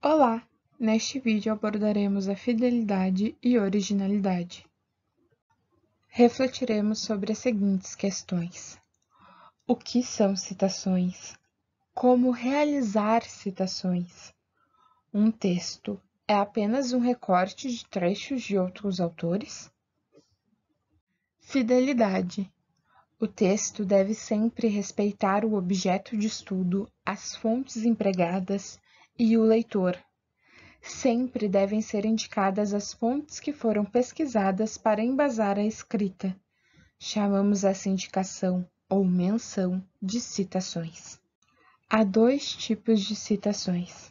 Olá! Neste vídeo abordaremos a fidelidade e originalidade. Refletiremos sobre as seguintes questões: o que são citações? Como realizar citações? Um texto é apenas um recorte de trechos de outros autores? Fidelidade. O texto deve sempre respeitar o objeto de estudo, as fontes empregadas e o leitor. Sempre devem ser indicadas as fontes que foram pesquisadas para embasar a escrita. Chamamos essa indicação ou menção de citações. Há dois tipos de citações: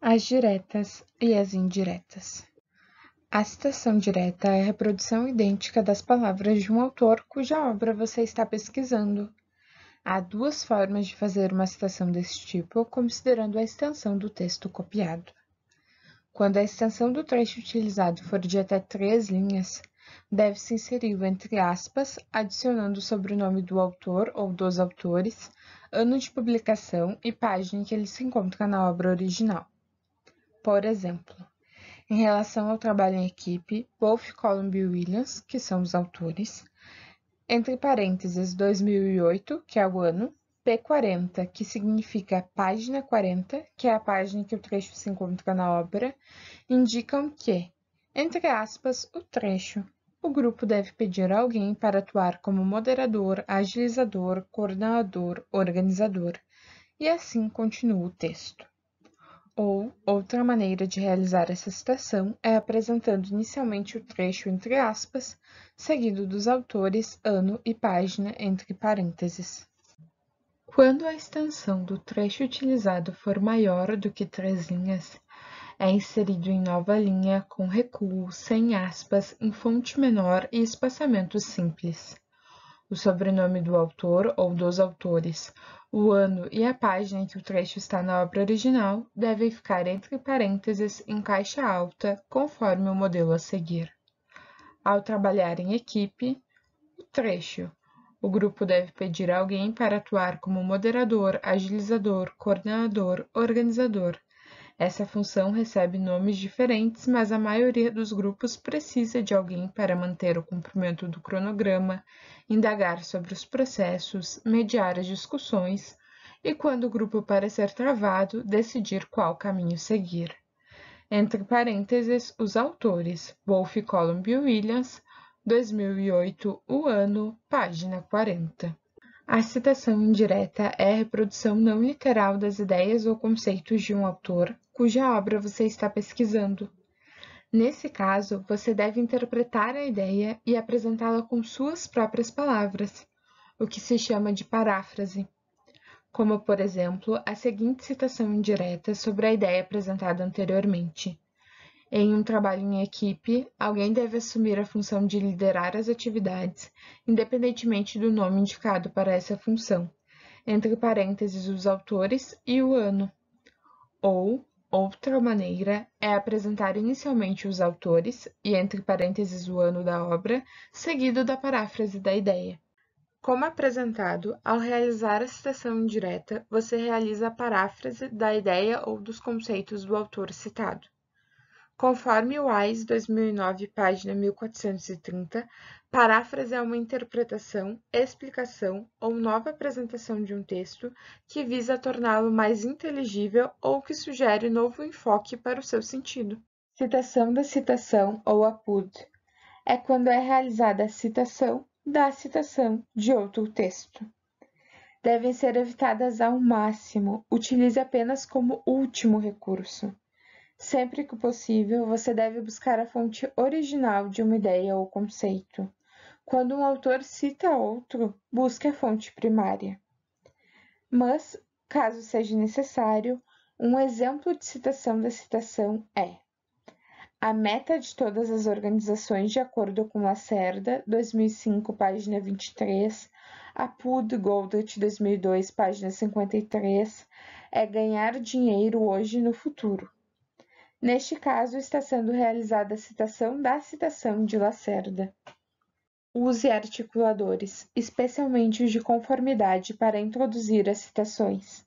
as diretas e as indiretas. A citação direta é a reprodução idêntica das palavras de um autor cuja obra você está pesquisando. Há duas formas de fazer uma citação desse tipo, considerando a extensão do texto copiado. Quando a extensão do trecho utilizado for de até 3 linhas, deve-se inserir o entre aspas, adicionando o sobrenome do autor ou dos autores, ano de publicação e página em que ele se encontra na obra original. Por exemplo, em relação ao trabalho em equipe, Wolff, Colomb e Williams, que são os autores, entre parênteses 2008, que é o ano, P40, que significa página 40, que é a página em que o trecho se encontra na obra, indicam que, entre aspas, o trecho, o grupo deve pedir a alguém para atuar como moderador, agilizador, coordenador, organizador, e assim continua o texto. Ou, outra maneira de realizar essa citação é apresentando inicialmente o trecho entre aspas, seguido dos autores, ano e página entre parênteses. Quando a extensão do trecho utilizado for maior do que 3 linhas, é inserido em nova linha com recuo, sem aspas, em fonte menor e espaçamento simples. O sobrenome do autor ou dos autores, o ano e a página em que o trecho está na obra original devem ficar entre parênteses em caixa alta, conforme o modelo a seguir. Ao trabalhar em equipe, o trecho. O grupo deve pedir a alguém para atuar como moderador, agilizador, coordenador, organizador. Essa função recebe nomes diferentes, mas a maioria dos grupos precisa de alguém para manter o cumprimento do cronograma, indagar sobre os processos, mediar as discussões e, quando o grupo parecer travado, decidir qual caminho seguir. Entre parênteses, os autores: Wolff, Colomb e Williams, 2008, o ano, página 40. A citação indireta é a reprodução não literal das ideias ou conceitos de um autor cuja obra você está pesquisando. Nesse caso, você deve interpretar a ideia e apresentá-la com suas próprias palavras, o que se chama de paráfrase. Como, por exemplo, a seguinte citação indireta sobre a ideia apresentada anteriormente. Em um trabalho em equipe, alguém deve assumir a função de liderar as atividades, independentemente do nome indicado para essa função, entre parênteses os autores e o ano. Ou, outra maneira, é apresentar inicialmente os autores e entre parênteses o ano da obra, seguido da paráfrase da ideia. Como apresentado, ao realizar a citação indireta, você realiza a paráfrase da ideia ou dos conceitos do autor citado. Conforme o Wise, 2009, página 1430, paráfrase é uma interpretação, explicação ou nova apresentação de um texto que visa torná-lo mais inteligível ou que sugere novo enfoque para o seu sentido. Citação da citação ou apud é quando é realizada a citação da citação de outro texto. Devem ser evitadas ao máximo, utilize apenas como último recurso. Sempre que possível, você deve buscar a fonte original de uma ideia ou conceito. Quando um autor cita outro, busque a fonte primária. Mas, caso seja necessário, um exemplo de citação da citação é: a meta de todas as organizações, de acordo com Lacerda, 2005, página 23, Apud, Goldratt, 2002, página 53, é ganhar dinheiro hoje e no futuro. Neste caso, está sendo realizada a citação da citação de Lacerda. Use articuladores, especialmente os de conformidade, para introduzir as citações.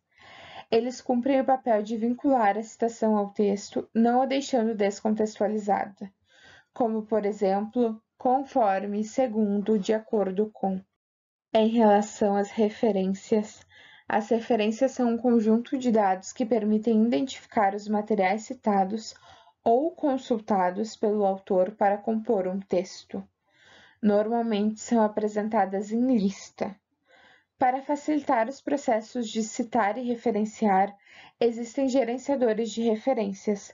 Eles cumprem o papel de vincular a citação ao texto, não a deixando descontextualizada, como, por exemplo, conforme, segundo, de acordo com. Em relação às referências, as referências são um conjunto de dados que permitem identificar os materiais citados ou consultados pelo autor para compor um texto. Normalmente são apresentadas em lista. Para facilitar os processos de citar e referenciar, existem gerenciadores de referências,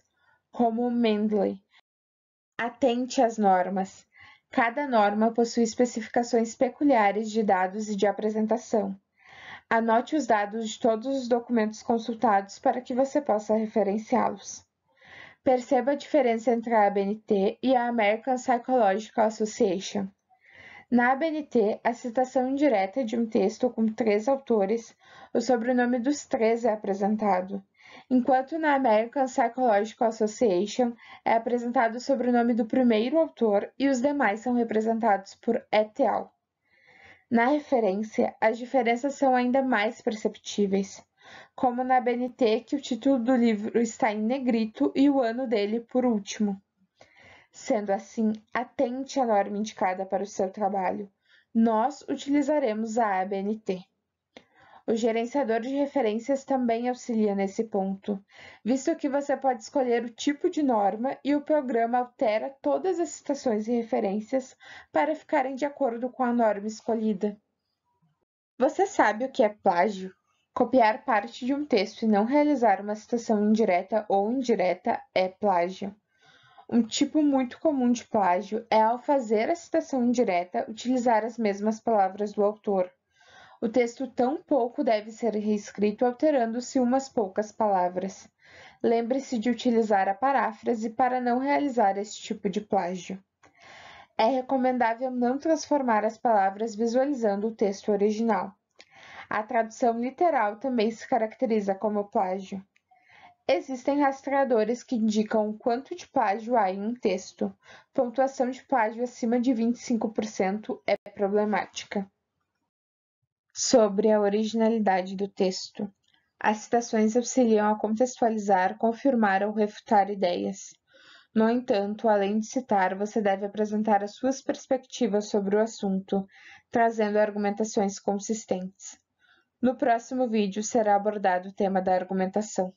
como o Mendeley. Atente às normas. Cada norma possui especificações peculiares de dados e de apresentação. Anote os dados de todos os documentos consultados para que você possa referenciá-los. Perceba a diferença entre a ABNT e a American Psychological Association. Na ABNT, a citação indireta de um texto com 3 autores, o sobrenome dos 3 é apresentado, enquanto na American Psychological Association é apresentado o sobrenome do primeiro autor e os demais são representados por et al. Na referência, as diferenças são ainda mais perceptíveis, como na ABNT, que o título do livro está em negrito e o ano dele por último. Sendo assim, atente à norma indicada para o seu trabalho. Nós utilizaremos a ABNT. O gerenciador de referências também auxilia nesse ponto, visto que você pode escolher o tipo de norma e o programa altera todas as citações e referências para ficarem de acordo com a norma escolhida. Você sabe o que é plágio? Copiar parte de um texto e não realizar uma citação indireta ou indireta é plágio. Um tipo muito comum de plágio é, ao fazer a citação indireta, utilizar as mesmas palavras do autor. O texto tampouco deve ser reescrito alterando-se umas poucas palavras. Lembre-se de utilizar a paráfrase para não realizar esse tipo de plágio. É recomendável não transformar as palavras visualizando o texto original. A tradução literal também se caracteriza como plágio. Existem rastreadores que indicam o quanto de plágio há em um texto. Pontuação de plágio acima de 25% é problemática. Sobre a originalidade do texto. As citações auxiliam a contextualizar, confirmar ou refutar ideias. No entanto, além de citar, você deve apresentar as suas perspectivas sobre o assunto, trazendo argumentações consistentes. No próximo vídeo será abordado o tema da argumentação.